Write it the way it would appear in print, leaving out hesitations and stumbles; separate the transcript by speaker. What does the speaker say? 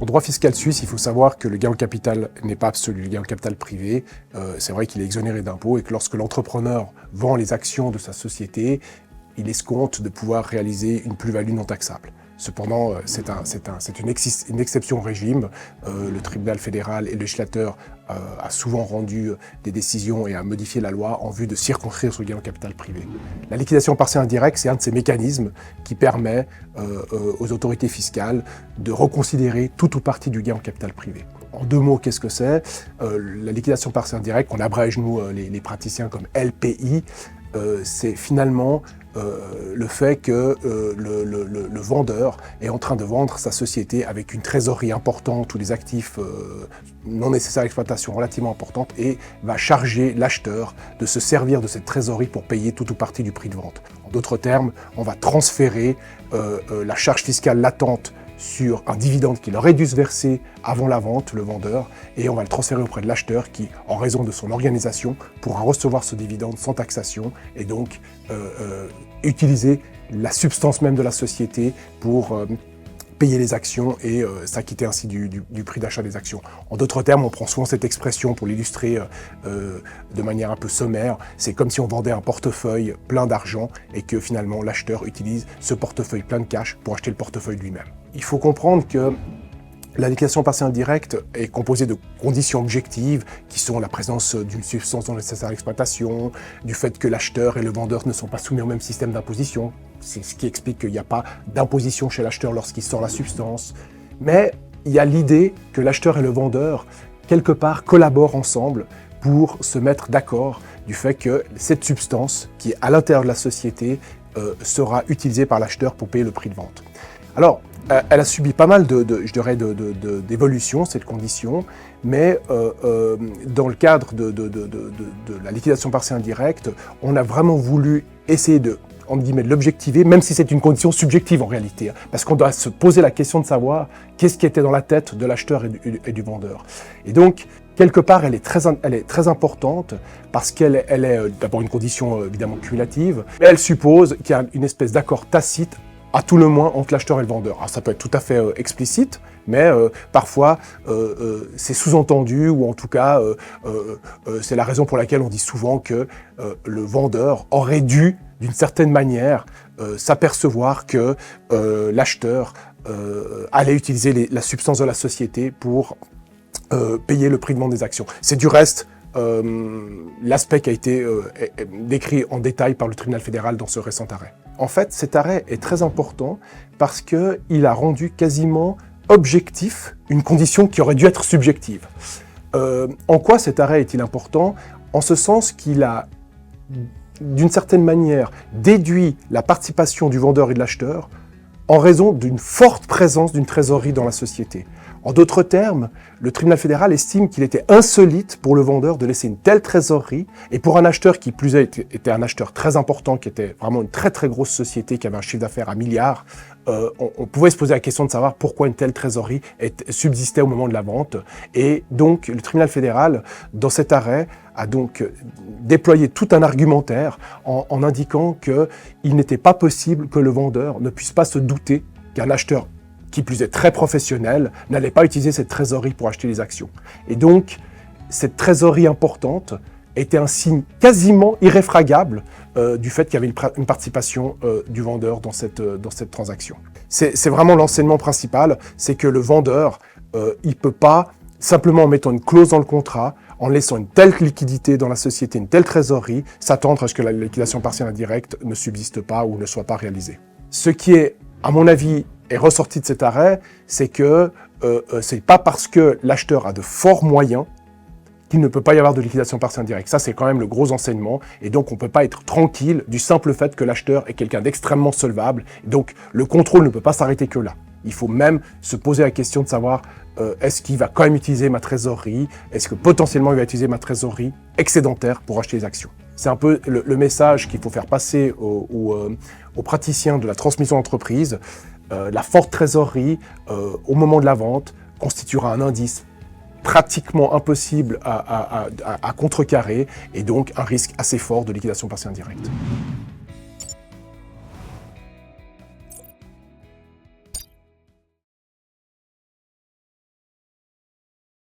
Speaker 1: En droit fiscal suisse, il faut savoir que le gain en capital n'est pas absolu. Le gain en capital privé, c'est vrai qu'il est exonéré d'impôts et que lorsque l'entrepreneur vend les actions de sa société, il escompte de pouvoir réaliser une plus-value non taxable. Cependant, c'est une exception au régime. Le tribunal fédéral et le législateur a souvent rendu des décisions et a modifié la loi en vue de circonscrire ce gain en capital privé. La liquidation partielle indirecte, c'est un de ces mécanismes qui permet aux autorités fiscales de reconsidérer tout ou partie du gain en capital privé. En deux mots, qu'est-ce que c'est? La liquidation partielle indirecte, qu'on abrège nous les praticiens comme LPI, c'est finalement le fait que le vendeur est en train de vendre sa société avec une trésorerie importante ou des actifs non nécessaires à l'exploitation relativement importantes et va charger l'acheteur de se servir de cette trésorerie pour payer tout ou partie du prix de vente. En d'autres termes, on va transférer la charge fiscale latente sur un dividende qu'il aurait dû se verser avant la vente, le vendeur, et on va le transférer auprès de l'acheteur qui, en raison de son organisation, pourra recevoir ce dividende sans taxation et donc utiliser la substance même de la société pour payer les actions et s'acquitter ainsi du prix d'achat des actions. En d'autres termes, on prend souvent cette expression pour l'illustrer de manière un peu sommaire. C'est comme si on vendait un portefeuille plein d'argent et que finalement l'acheteur utilise ce portefeuille plein de cash pour acheter le portefeuille lui-même. Il faut comprendre que la liquidation partielle indirecte est composée de conditions objectives qui sont la présence d'une substance non nécessaire à l'exploitation, du fait que l'acheteur et le vendeur ne sont pas soumis au même système d'imposition. C'est ce qui explique qu'il n'y a pas d'imposition chez l'acheteur lorsqu'il sort la substance. Mais il y a l'idée que l'acheteur et le vendeur, quelque part, collaborent ensemble pour se mettre d'accord du fait que cette substance, qui est à l'intérieur de la société, sera utilisée par l'acheteur pour payer le prix de vente. Alors, elle a subi pas mal d'évolutions, cette condition, mais dans le cadre de la liquidation partielle indirecte, on a vraiment voulu essayer de l'objectiver, même si c'est une condition subjective en réalité, parce qu'on doit se poser la question de savoir qu'est-ce qui était dans la tête de l'acheteur et du vendeur. Et donc, quelque part, elle est très importante parce qu'elle est d'abord une condition évidemment cumulative, mais elle suppose qu'il y a une espèce d'accord tacite à tout le moins entre l'acheteur et le vendeur. Alors ça peut être tout à fait explicite, mais parfois c'est sous-entendu, ou en tout cas c'est la raison pour laquelle on dit souvent que le vendeur aurait dû, d'une certaine manière, s'apercevoir que l'acheteur allait utiliser la substance de la société pour payer le prix de vente des actions. C'est du reste l'aspect qui a été décrit en détail par le tribunal fédéral dans ce récent arrêt. En fait, cet arrêt est très important parce qu'il a rendu quasiment objectif une condition qui aurait dû être subjective. En quoi cet arrêt est-il important? En ce sens qu'il a, d'une certaine manière, déduit la participation du vendeur et de l'acheteur en raison d'une forte présence d'une trésorerie dans la société. En d'autres termes, le tribunal fédéral estime qu'il était insolite pour le vendeur de laisser une telle trésorerie, et pour un acheteur qui plus est était un acheteur très important, qui était vraiment une très très grosse société, qui avait un chiffre d'affaires à milliards, on pouvait se poser la question de savoir pourquoi une telle trésorerie subsistait au moment de la vente. Et donc le tribunal fédéral, dans cet arrêt, a donc déployé tout un argumentaire en indiquant qu'il n'était pas possible que le vendeur ne puisse pas se douter qu'un acheteur qui plus est très professionnel, n'allait pas utiliser cette trésorerie pour acheter les actions. Et donc, cette trésorerie importante était un signe quasiment irréfragable du fait qu'il y avait une participation du vendeur dans cette transaction. C'est vraiment l'enseignement principal, c'est que le vendeur, il ne peut pas, simplement en mettant une clause dans le contrat, en laissant une telle liquidité dans la société, une telle trésorerie, s'attendre à ce que la liquidation partielle indirecte ne subsiste pas ou ne soit pas réalisée. Ce qui est, à mon avis, est ressorti de cet arrêt, c'est que c'est pas parce que l'acheteur a de forts moyens qu'il ne peut pas y avoir de liquidation partielle indirecte. Ça, c'est quand même le gros enseignement, et donc on ne peut pas être tranquille du simple fait que l'acheteur est quelqu'un d'extrêmement solvable, donc le contrôle ne peut pas s'arrêter que là. Il faut même se poser la question de savoir est-ce qu'il va quand même utiliser ma trésorerie, est-ce que potentiellement il va utiliser ma trésorerie excédentaire pour acheter les actions. C'est un peu le message qu'il faut faire passer aux praticiens de la transmission d'entreprise. La forte trésorerie au moment de la vente constituera un indice pratiquement impossible à contrecarrer et donc un risque assez fort de liquidation partielle indirecte.